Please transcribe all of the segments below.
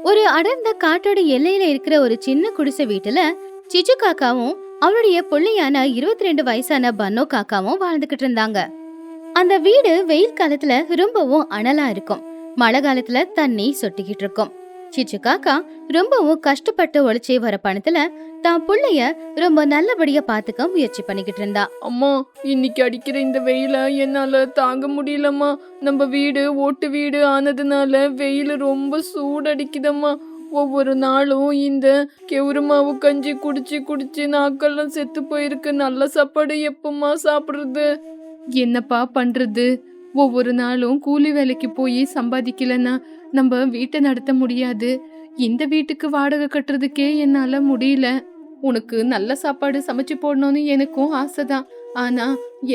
ஒரு அடர்ந்த காட்டோட எல்லையில இருக்கிற ஒரு சின்ன குடிசை வீட்டுல சிச்சு காக்காவும் அவளுடைய புள்ளையான 22 வயசான பன்னோ காக்காவும் வாழ்ந்துகிட்டு இருந்தாங்க. அந்த வீடு வெயில் காலத்துல ரொம்பவும் அனலா இருக்கும், மழை காலத்துல தண்ணி சொட்டிக்கிட்டு இருக்கும். சிச்சு காக்கா ரொம்பவும் கஷ்டப்பட்டு உழைச்சி வர பணத்துல தான் புள்ளைய ரொம்ப நல்லபடியா பாத்துக்க முயற்சி பண்ணிக்கிட்டு இருந்தா. அம்மா, இன்னைக்கு அடிக்கிற இந்த வெயில என்னால தாங்க முடியலம்மா. நம்ம வீடு ஓட்டு வீடு ஆனதுனால வெயில் ரொம்ப சூடடிக்குதம்மா. ஒவ்வொரு நாளும் இந்த கெவுரு மாவு கஞ்சி குடிச்சு குடிச்சு நாக்கெல்லாம் செத்து போயிருக்கு. நல்ல சாப்பாடு எப்பமா சாப்பிடுறது? என்னப்பா பண்றது? ஒவ்வொரு நாளும் கூலி வேலைக்கு போய் சம்பாதிக்கலன்னா நம்ம வீட்டை நடத்த முடியாது. இந்த வீட்டுக்கு வாடகை கட்டுறதுக்கே என்னால முடியல. உனக்கு நல்ல சாப்பாடு சமைச்சு போடணும்னு எனக்கும் ஆசைதான். ஆனா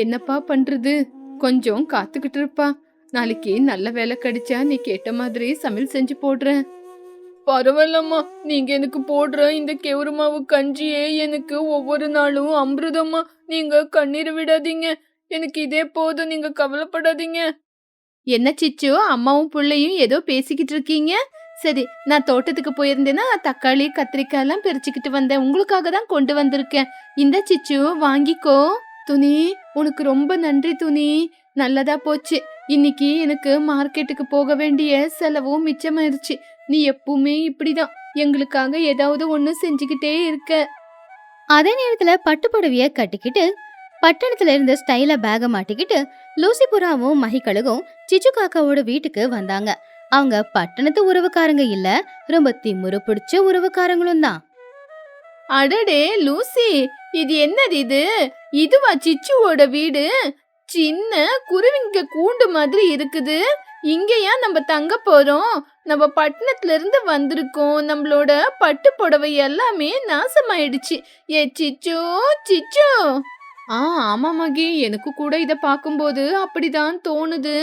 என்னப்பா பண்றது? கொஞ்சம் காத்துக்கிட்டு இருப்பா. நாளைக்கு நல்ல வேலை கிடைச்சா நீ கேட்ட மாதிரி சமையல் செஞ்சு போடுறேன். பரவாயில்லம்மா, நீங்க எனக்கு போடுற இந்த கெவுரு மாவு கஞ்சியே எனக்கு ஒவ்வொரு நாளும் அமிர்தம்மா. நீங்க கண்ணீர் விடாதீங்க. எனக்கு இதே போதும், நீங்க கவலைப்படாதீங்க. என்ன சிச்சு, அம்மாவும் பிள்ளையும் ஏதோ பேசிக்கிட்டு இருக்கீங்க? சரி, நான் தோட்டத்துக்கு போயிருந்தேன்னா தக்காளி கத்திரிக்காய் எல்லாம் பறிச்சுக்கிட்டு வந்தேன். உங்களுக்காக தான் கொண்டு வந்திருக்கேன். இந்த சிச்சு, வாங்கிக்கோ. துணி, உனக்கு ரொம்ப நன்றி துணி. நல்லதா போச்சு. இன்னைக்கு எனக்கு மார்க்கெட்டுக்கு போக வேண்டிய செலவும் மிச்சமாயிருச்சு. நீ எப்பவுமே இப்படிதான் எங்களுக்காக ஏதாவது ஒண்ணு செஞ்சுக்கிட்டே இருக்க. அதே நேரத்துல பட்டுப்புடவைய கட்டிக்கிட்டு பட்டணத்துல இருந்த ஸ்டைலா பேக மாட்டிக்கிட்டு லூசி புறாவும் மகிக்கழுகும் சிச்சு காக்காவோட வீட்டுக்கு வந்தாங்க. அவங்க பட்டணத்து உறவுக்காரங்க இல்ல, ரொம்ப திமுரு பிடிச்ச உறவுக்காரங்களும் தான். அடடே லூசி, இது என்னது இது? இதுவா சிச்சுவோட வீடு? சின்ன குருவிங்க கூண்டு மாதிரி இருக்குது. இங்கேயா நம்ம தங்க போறோம்? நம்ம பட்டணத்துல இருந்து வந்திருக்கோம். நம்மளோட பட்டு புடவை எல்லாமே நாசமாயிடுச்சு. ஏ சிச்சு, சிச்சு. ஆமா மகி, எனக்கு கூட இத பாக்கும்போது அப்படிதான் தோணுது.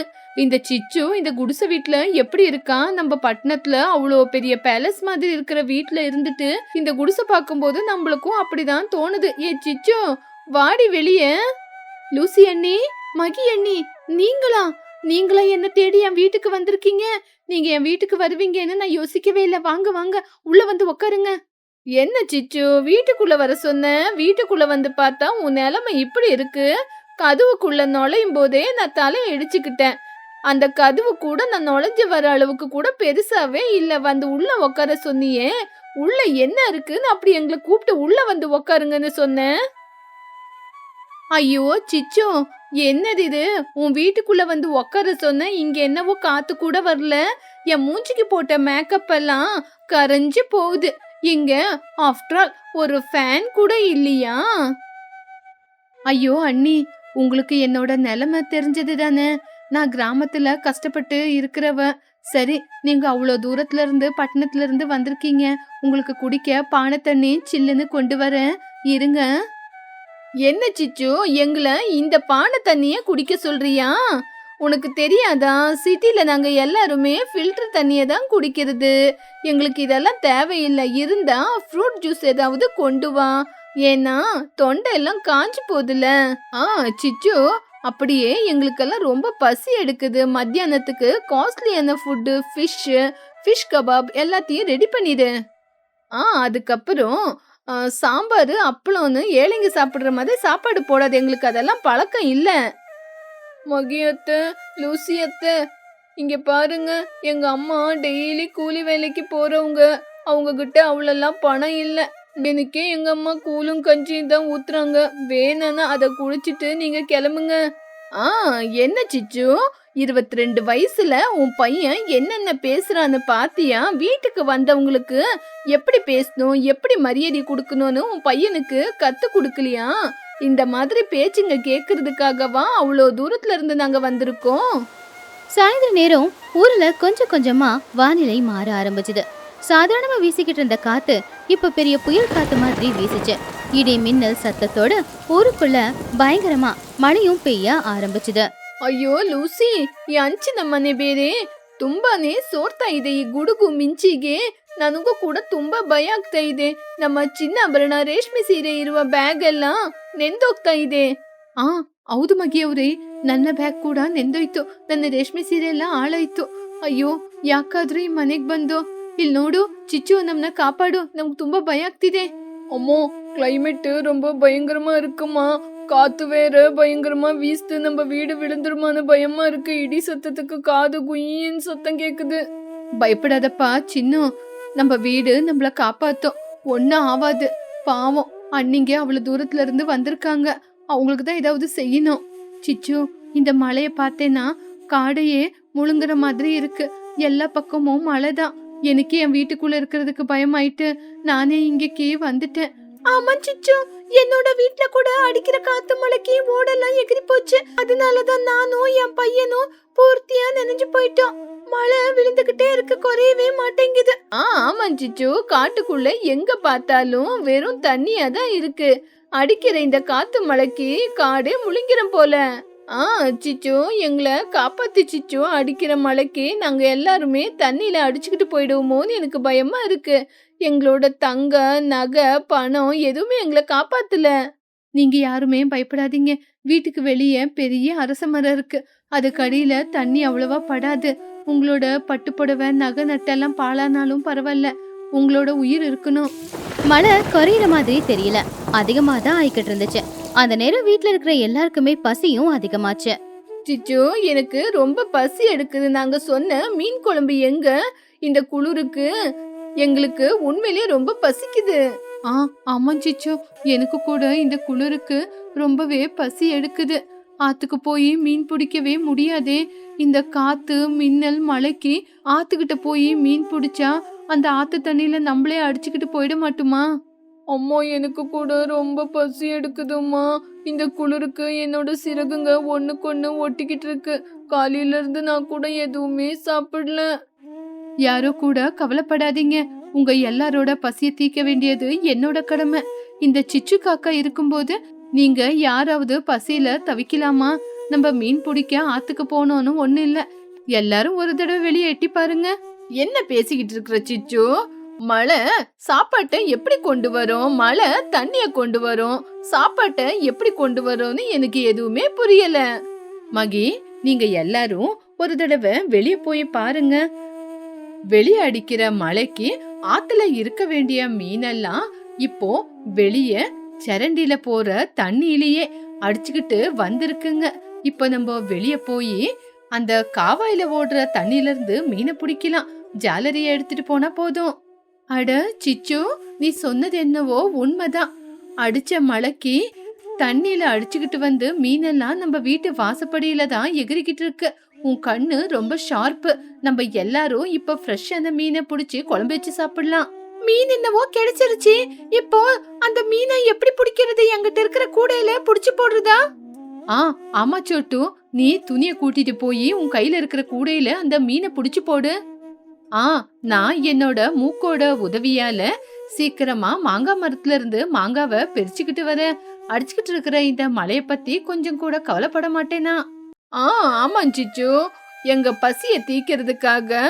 இந்த சிச்சு இந்த குடிசை வீட்ல எப்படி இருக்கா? நம்ம பட்டணத்துல அவ்வளோ பெரிய பேலஸ் மாதிரி இருக்கிற வீட்ல இருந்துட்டு இந்த குடிசை பார்க்கும்போது நம்மளுக்கும் அப்படிதான் தோணுது. ஏ சிச்சு, வாடி வெளியே. லூசி அண்ணி, மகி அண்ணி, நீங்களா? நீங்களா என்ன தேடி என் வீட்டுக்கு வந்திருக்கீங்க? நீங்க என் வீட்டுக்கு வருவீங்கன்னு நான் யோசிக்கவே இல்லை. வாங்க வாங்க, உள்ள வந்து உட்காருங்க. என்ன சிச்சு, வீட்டுக்குள்ள வர சொன்ன, வீட்டுக்குள்ள வந்து பார்த்தா உன் நிலைமை இப்படி இருக்கு. கதவுக்குள்ள நுழையும் போதே நான் தலையை இடிச்சுக்கிட்டேன். அந்த கதவு கூட நான் நுழைஞ்சு வர அளவுக்கு கூட பெருசாவே இல்ல. வந்து உள்ள உட்கார சொன்னியே, உள்ள என்ன இருக்குன்னு அப்படி எங்களை கூப்பிட்டு உள்ள வந்து உட்காருங்கன்னு சொன்னேன். ஐயோ சிச்சு, என்னது இது? உன் வீட்டுக்குள்ள வந்து உட்கார சொன்ன, இங்க என்னவோ காத்து கூட வரல. என் மூஞ்சிக்கு போட்ட மேக்கப் எல்லாம் கரைஞ்சு போகுது. இங்க ஆஃப்டர் ஆல் ஒரு ஃபேன் கூட இல்லையா? ஐயோ அண்ணி, உங்களுக்கு என்னோட நிலைமை தெரிஞ்சது தானே. நான் கிராமத்துல கஷ்டப்பட்டு இருக்கிறவ. சரி, நீங்க அவ்வளோ தூரத்துல இருந்து பட்டணத்துல இருந்து வந்திருக்கீங்க. உங்களுக்கு குடிக்க பானை தண்ணி சில்லுன்னு கொண்டு வரேன், இருங்க. என்ன சிச்சு, எங்களை இந்த பானை தண்ணிய குடிக்க சொல்றியா? உனக்கு தெரியாதா? சிட்டில நாங்க எல்லாருமே ஃபில்டர் தண்ணியை தான் குடிக்கிறது. எங்களுக்கு இதெல்லாம் தேவையில்லை. இருந்தா ஃப்ரூட் ஜூஸ் ஏதாவது கொண்டு வா. ஏன்னா தொண்டை எல்லாம் காஞ்சு போகுதுல. சிச்சு, அப்படியே எங்களுக்கெல்லாம் ரொம்ப பசி எடுக்குது. மத்தியானத்துக்கு காஸ்ட்லியான ஃபுட்டு, ஃபிஷ் கபாப் எல்லாத்தையும் ரெடி பண்ணிடு. அதுக்கப்புறம் சாம்பார் அப்பளம்னு ஏழைங்க சாப்பிடுற மாதிரி சாப்பாடு போடாது. எங்களுக்கு அதெல்லாம் பழக்கம் இல்லை. மகியத்த, லூசியத்த, இங்க பாருங்க, எங்க அம்மா டெய்லி கூலி வேலைக்கு போறவங்க. அவங்க கிட்ட அவ்வளோலாம் பணம் இல்லை. எனக்கே எங்க அம்மா கூலும் கஞ்சியும் தான் ஊத்துறாங்க. வேணும்னா அதை குடிச்சிட்டு நீங்க கிளம்புங்க. என்ன சிச்சு, 22 வயசுல உன் பையன் என்னென்ன பேசுறான்னு பாத்தியா? வீட்டுக்கு வந்தவங்களுக்கு எப்படி பேசணும், எப்படி மரியாதை கொடுக்கணும்னு உன் பையனுக்கு கத்து கொடுக்கலையா? இந்த மாதிரி பேச்சுங்க கேட்கறதுக்காகவா அவ்வளோ தூரத்துல இருந்து நாங்க வந்திருக்கோம். சாயந்தர நேரம் ஊர்ல கொஞ்சம் கொஞ்சமா வானிலை மாற ஆரம்பிச்சுது. சாதாரணமா வீசிக்கிட்டு இருந்த காத்து இப்ப பெரிய புயல் காத்து மாதிரி வீசிச்சு. இடி மின்னல் சத்தத்தோட ஊருக்குள்ள பயங்கரமா மழையும் பெய்ய ஆரம்பிச்சுது. ಅಯ್ಯೋ ಲೂಸಿ, ಈ ಅಂಚಿನ ಮನೆ ಬೇರೆ ತುಂಬಾನೇ ಸೋರ್ತಾ ಇದೆ. ಈ ಗುಡುಗು ಮಿಂಚಿಗೆ ನನಗೂ ಕೂಡ ತುಂಬಾ ಭಯ ಆಗ್ತಾ ಇದೆ. ನಮ್ಮ ಚಿನ್ನಾಭರಣ ರೇಷ್ಮೆ ಸೀರೆ ಇರುವ ಬ್ಯಾಗ್ ಎಲ್ಲ ನೆಂದೋಗ್ತಾ ಇದೆ. ಹೌದು ಮಗಿಯವ್ರೆ, ನನ್ನ ಬ್ಯಾಗ್ ಕೂಡ ನೆಂದೋಯ್ತು. ನನ್ನ ರೇಷ್ಮೆ ಸೀರೆ ಎಲ್ಲ ಹಾಳಾಯ್ತು. ಅಯ್ಯೋ, ಯಾಕಾದ್ರೂ ಈ ಮನೆಗ್ ಬಂದು ಇಲ್ಲಿ ನೋಡು ಚಿಚ್ಚು ನಮ್ನ ಕಾಪಾಡು, ನಮ್ಗೆ ತುಂಬಾ ಭಯ ಆಗ್ತಿದೆ. அம்மோ கிளைமேட் ரொம்ப பயங்கரமா இருக்குமா, காத்து வேற பயங்கரமா வீசுது, நம்ம வீடு விழுந்துருமான்னு பயமா இருக்கு. இடி சத்தத்துக்கு காது குயின்னு சத்தம் கேக்குது. பயப்படாதப்பா சின்னு, நம்ம வீடு நம்மள காப்பாத்தோம், ஒன்னும் ஆவாது. பாவம் அன்னிங்க அவ்வளவு தூரத்துல இருந்து வந்திருக்காங்க, அவங்களுக்கு தான் ஏதாவது செய்யணும். சிச்சு, இந்த மழைய பார்த்தேன்னா காடையே முழுங்குற மாதிரி இருக்கு. எல்லா பக்கமும் மழைதான். எனக்கு என் வீட்டுக்குள்ள இருக்கிறதுக்கு பயமாயிட்டு நானே இங்கக்கே வந்துட்டேன். ஆமா சிச்சு, என்னோட வீட்ல கூட அடிக்கிற காத்து மழைக்கு ஓடெல்லாம் எகிரி போச்சு. அதனாலதான் நானும் என் பையனும் பூர்த்தியா நனைஞ்சு போயிட்டோம். மழை விழுந்துகிட்டே இருக்கு, குறையவே மாட்டேங்குது. ஆமா சிச்சு, காட்டுக்குள்ள எங்க பார்த்தாலும் வெறும் தண்ணியா தான் இருக்கு. அடிக்கிற இந்த காத்து மழைக்கு காடே முழுங்கிரும் போல. சிச்சு, எங்களை காப்பாத்து சிச்சு. அடிக்கிற மழைக்கு நாங்க எல்லாருமே தண்ணியில அடிச்சுக்கிட்டு போயிடுவோமோன்னு எனக்கு பயமா இருக்கு. எங்களோட தங்க நகை பணம் எதுவுமே எங்களை காப்பாத்தல. நீங்க யாருமே பயப்படாதீங்க. வீட்டுக்கு வெளியே பெரிய அரச மரம் இருக்கு, அதுக்கு அடியில தண்ணி அவ்வளவா படாது. உங்களோட பட்டு புடவை நகை நட்டெல்லாம் பாழானாலும் பரவாயில்ல, உங்களோட உயிர் இருக்கணும். மழை குறையிற மாதிரி தெரியல, அதிகமா தான் ஆயிக்கிட்டு இருந்துச்சு. அந்த நேரம் வீட்ல இருக்கிற எல்லாருக்குமே பசியும் அதிகமாச்சு. சிச்சு, எனக்கு ரொம்ப பசி எடுக்குது. நாங்க சொன்ன மீன் குழம்பு எங்க? இந்த குளிருக்கு எங்களுக்கு உண்மையிலேயே ரொம்ப பசிக்குது. ஆமா சிச்சு, எனக்கு கூட இந்த குளிருக்கு ரொம்பவே பசி எடுக்குது. ஆத்துக்கு போய் மீன் பிடிக்கவே முடியாதே. இந்த காத்து மின்னல் மழைக்கு ஆத்துக்கிட்ட போய் மீன் பிடிச்சா அந்த ஆத்து தண்ணியில நம்மளே அடிச்சுக்கிட்டு போயிட மாட்டுமா? அம்மா எனக்கு கூட ரொம்ப பசி எடுக்குதும்மா. இந்த குளிருக்கு என்னோட சிறகுங்க ஒண்ணுக்கொன்னு ஒட்டிக்கிட்டு இருக்கு. காலையில இருந்து நான் கூட எதுவுமே சாப்பிடல. யாரோ கூட கவலைப்படாதீங்க, உங்க எல்லாரோட பசியை தீர்க்க வேண்டியது என்னோட கடமை. இந்த சிச்சு காக்கா இருக்கும்போது நீங்க யாராவது பசியில தவிக்கலாமா? நம்ம மீன் பிடிக்க ஆத்துக்கு போனோன்னு ஒண்ணு இல்ல, எல்லாரும் ஒரு தடவை வெளியே எட்டி பாருங்க. என்ன பேசிக்கிட்டு இருக்கிற சிச்சு? மழை சாப்பாட்டை எப்படி கொண்டு வரும்? மழை தண்ணிய கொண்டு வரும், சாப்பாட்டை எப்படி கொண்டு வரும்னு எனக்கு எதுவுமே புரியல. மகி, நீங்க எல்லாரும் ஒரு தடவை வெளியே போய் பாருங்க. வெளியே அடிக்கிற மழைக்கு ஆத்துல இருக்க வேண்டிய மீனெல்லாம் இப்போ வெளியே சரண்டில போற தண்ணியிலேயே அடிச்சுக்கிட்டு வந்திருக்குங்க. இப்ப நம்ம வெளியே போய் அந்த காவாயில ஓடுற தண்ணியில இருந்து மீனை பிடிக்கலாம். ஜாலரிய எடுத்துட்டு போனா போதும். அட சிச்சு, நீ சொன்னது என்னவோ உண்மைதான். அடிச்ச மழைக்கு தண்ணியில அடிச்சுக்கிட்டு வந்து மீனெல்லாம் நம்ம வீட்டு வாசப்படியில தான் எகிரிக்கிட்டு இருக்கு. உன் கண்ணு ரொம்ப ஷார்ப்பு. நம்ம எல்லாரும் இப்ப ஃப்ரெஷ்ஷான மீனை பிடிச்சி குழம்பு வச்சு சாப்பிடலாம். மீன் என்னவோ கிடைச்சிருச்சு. இப்போ அந்த மீனை எப்படி பிடிக்கிறது? என்கிட்ட இருக்கிற கூடையில புடிச்சு போடுறதா? ஆமா சோட்டு, நீ துணியை கூட்டிட்டு போய் உன் கையில இருக்கிற கூடையில அந்த மீனை புடிச்சு போடு. நான் என்னோட மூக்கோட உதவியால சீக்கிரமா மாங்காய் மரத்துல இருந்து மாங்காவை பிரிச்சுக்கிட்டு வரேன். அடிச்சுக்கிட்டு இருக்கிற இந்த மழைய பத்தி கொஞ்சம் கூட கவலைப்பட மாட்டேனா? ஆமா சிச்சு, எங்க பசிய தீக்கிறதுக்காக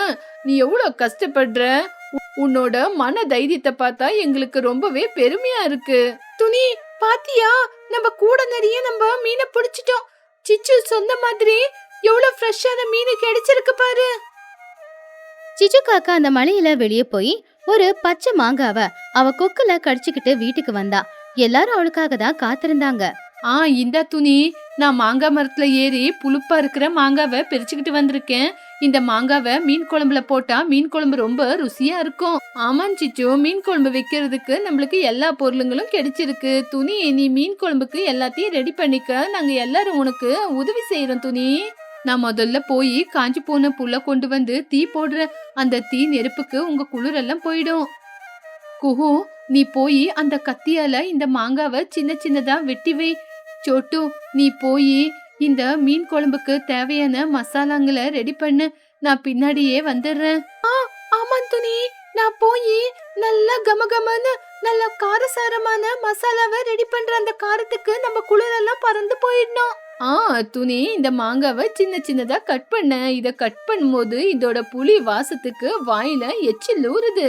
நீ எவ்வளவு கஷ்டப்படுற. உன்னோட மன தைரியத்தை பார்த்தா எங்களுக்கு ரொம்பவே பெருமையா இருக்கு. துணி பாத்தியா, நம்ம கூட நிறைய நம்ம மீனை பிடிச்சிட்டோம். சிச்சு சொன்ன மாதிரி எவ்வளவு ஃப்ரெஷ்ஷான மீன் கிடைச்சிருக்கு பாரு. சிச்சு காக்கா அந்த மலையில வெளியே போய் ஒரு பச்சை மாங்காவ அவ கொக்குல கடிச்சுக்கிட்டு வீட்டுக்கு வந்தா. எல்லாரும் அவளுக்காக தான் காத்திருந்தாங்க. இந்த துணி, நான் மாங்காய் மரத்துல ஏறி புழுப்பா இருக்கிற மாங்காவை பிரிச்சுக்கிட்டு வந்திருக்கேன். இந்த மாங்காவை மீன் குழம்புல போட்டா மீன் குழம்பு ரொம்ப ருசியா இருக்கும். ஆமாம் சிச்சு, மீன் குழம்பு வைக்கிறதுக்கு நம்மளுக்கு எல்லா பொருளுங்களும் கிடைச்சிருக்கு. துணி, நீ மீன் குழம்புக்கு எல்லாத்தையும் ரெடி பண்ணிக்க. நாங்க எல்லாரும் உனக்கு உதவி செய்யறோம் துணி. நான் முதல்ல போய் காஞ்சி போன புல்ல கொண்டு வந்து தீ போடுறேன். அந்த தீ நெருப்புக்கு உங்க குளிரெல்லாம் போயிடும். குஹு, நீ போய் அந்த கத்தியால இந்த மாங்காவை சின்ன சின்னதா வெட்டி வை. சோட்டு, நீ போய் இந்த மீன் குழம்புக்கு தேவையான மசாலாங்களை ரெடி பண்ணு. நான் பின்னாடியே வந்துடுறேன். ஆமா துணி, நான் போய் நல்லா கமகமான நல்ல காரசாரமான மசாலாவை ரெடி பண்ற. அந்த காரத்துக்கு நம்ம குளிரெல்லாம் பறந்து போயிடணும். துணி, இந்த மாங்காவை சின்ன சின்னதா கட் பண்ண. இத கட் பண்ணும்போது இதோட புளி வாசத்துக்கு வாயில எச்சில் ஊறுது.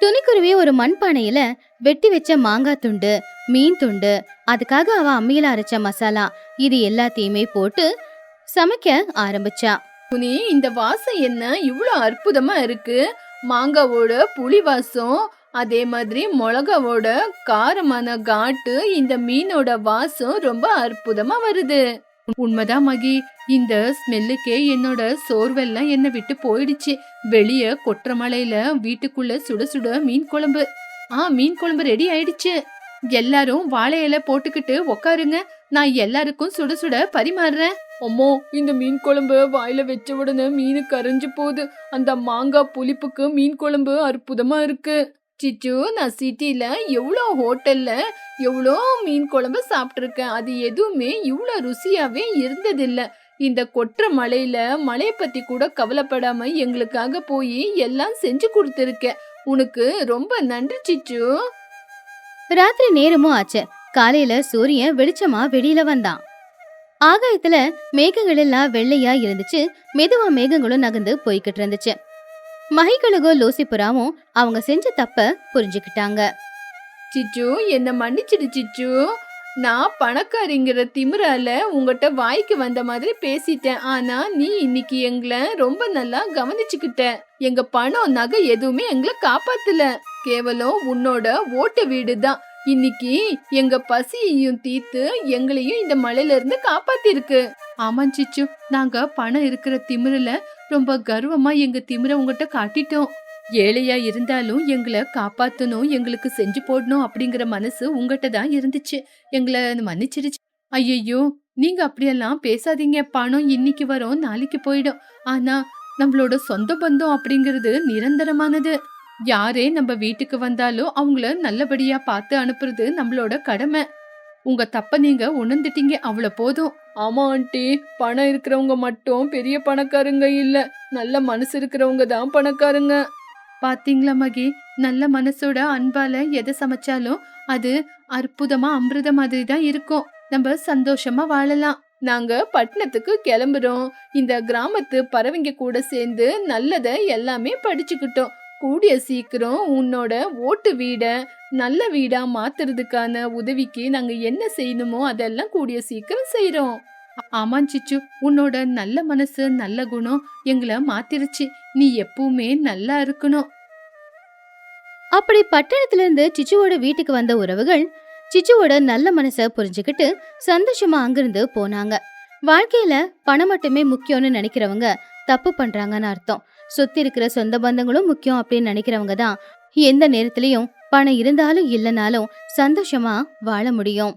துணிக்குருவி ஒரு மண்பானையில வெட்டி வச்ச மாங்காய் துண்டு, மீன் துண்டு, அதுக்காக அவ அம்மியில அரைச்ச மசாலா, இது எல்லாத்தையுமே போட்டு சமைக்க ஆரம்பிச்சா. துணி, இந்த வாசம் என்ன இவ்வளவு அற்புதமா இருக்கு. மாங்காவோட புளி வாசம், அதே மாதிரி மிளகாவோட காரமான காட்டு, இந்த மீனோட வாசம் ரொம்ப அற்புதமா வருது. உண்மைதான் மகி, இந்த ஸ்மெல்லுக்கே என்னோட சோர்வெல்லாம் என்னை விட்டு போயிடுச்சு. வெளிய கொற்ற மலையில வீட்டுக்குள்ள சுட சுட மீன் குழம்பு. மீன் குழம்பு ரெடி ஆயிடுச்சு. எல்லாரும் வாழை இலை போட்டுக்கிட்டு உக்காருங்க, நான் எல்லாருக்கும் சுட சுட பரிமாறுறேன். அம்மா, இந்த மீன் குழம்பு வாயில வச்ச உடனே மீன் கரைஞ்சு போகுது. அந்த மாங்காய் புளிப்புக்கு மீன் குழம்பு அற்புதமா இருக்கு. சிச்சு, நான் சிட்டில எவ்வளோ ஹோட்டல்ல எவ்வளோ மீன் குழம்பு சாப்பிட்ருக்கேன். அது எதுவுமே இவ்வளோ ருசியாவே இருந்ததில்ல. இந்த கொற்ற மலையில மலைய பத்தி கூட கவலைப்படாம எங்களுக்காக போய் எல்லாம் செஞ்சு கொடுத்துருக்க. உனக்கு ரொம்ப நன்றி சிச்சு. ராத்திரி நேரமும் ஆச்சு. காலையில சூரியன் வெளிச்சமா வெளியில வந்தான். ஆகாயத்துல மேகங்கள் எல்லாம் வெள்ளையா இருந்துச்சு. மெதுவா மேகங்களும் நகர்ந்து போய்கிட்டு இருந்துச்சு. மகிகளுகோ லூசிபுராவும் அவங்க செஞ்ச தப்ப புரிஞ்சுக்கிட்டாங்க. சிச்சு, என்ன மன்னிச்சிடு சிச்சு. நான் பணக்காரிங்கிற திமிரால உங்ககிட்ட வாய்க்கு வந்த மாதிரி பேசிட்டேன். ஆனா நீ இன்னைக்கு எங்களை ரொம்ப நல்லா கவனிச்சுக்கிட்ட. எங்க பணம் நகை எதுவுமே எங்களை காப்பாத்தல. கேவலம் உன்னோட ஓட்ட வீடு தான் இன்னைக்கு எங்க பசியையும் தீர்த்து எங்களையும் இந்த மலையில இருந்து காப்பாத்திருக்கு. ஆமா சிச்சு, நாங்க பணம் இருக்கிற திமிருல ரொம்ப கர்வமா எங்க திமிர உங்ககிட்ட காட்டிட்டோம். ஏழையா இருந்தாலும் எங்களை காப்பாத்தணும், எங்களுக்கு செஞ்சு போடணும் அப்படிங்கிற மனசு உங்ககிட்ட தான் இருந்துச்சு. எங்களை மன்னிச்சிருச்சு. ஐயோ, நீங்க அப்படியெல்லாம் பேசாதீங்க. பணம் இன்னைக்கு வரும், நாளைக்கு போயிடும். ஆனா நம்மளோட சொந்த பந்தம் அப்படிங்கிறது நிரந்தரமானது. யாரே நம்ம வீட்டுக்கு வந்தாலும் அவங்கள நல்லபடியா பார்த்து அனுப்புறது நம்மளோட கடமை. உங்க தப்ப நீங்க உணர்ந்துட்டீங்க, அவ்வளவு போதும். ஆமா ஆண்டி, பணம் இருக்கிறவங்க மட்டும் பெரிய பணக்காரங்க இல்ல, நல்ல மனசு இருக்கிறவங்க தான் பணக்காரங்க. பாத்தீங்களா மகி, நல்ல மனசோட அன்பால எதை சமைச்சாலும் அது அற்புதமா அமிர்த மாதிரி தான் இருக்கும். நம்ம சந்தோஷமா வாழலாம். நாங்க பட்டணத்துக்கு கிளம்புறோம். இந்த கிராமத்து பறவைங்க கூட சேர்ந்து நல்லத எல்லாமே படிச்சுக்கிட்டோம். கூடிய சீக்கிரம் உன்னோட ஓட்டு வீட நல்ல வீடா மாத்துறதுக்கான உதவிக்கு நாங்க என்ன செய்யணுமோ அதெல்லாம் கூடிய சீக்கிரம் செய்யறோம். ஆமா சிச்சு, உன்னோட நல்ல மனசு நல்ல குணம் எங்களை மாத்திருச்சு. நீ எப்பவுமே நல்லா இருக்கணும். அப்படி பட்டணத்துல இருந்து சிச்சுவோட வீட்டுக்கு வந்த உறவுகள் சிச்சுவோட நல்ல மனச புரிஞ்சுக்கிட்டு சந்தோஷமா அங்கிருந்து போனாங்க. வாழ்க்கையில பணம் மட்டுமே முக்கியம்னு நினைக்கிறவங்க தப்பு பண்றாங்கன்னு அர்த்தம். சுத்தி இருக்கிற சொந்த பந்தங்களும் முக்கியம் அப்படின்னு நினைக்கிறவங்க தான் எந்த நேரத்திலயும் பணம் இருந்தாலும் இல்லைனாலும் சந்தோஷமா வாழ முடியும்.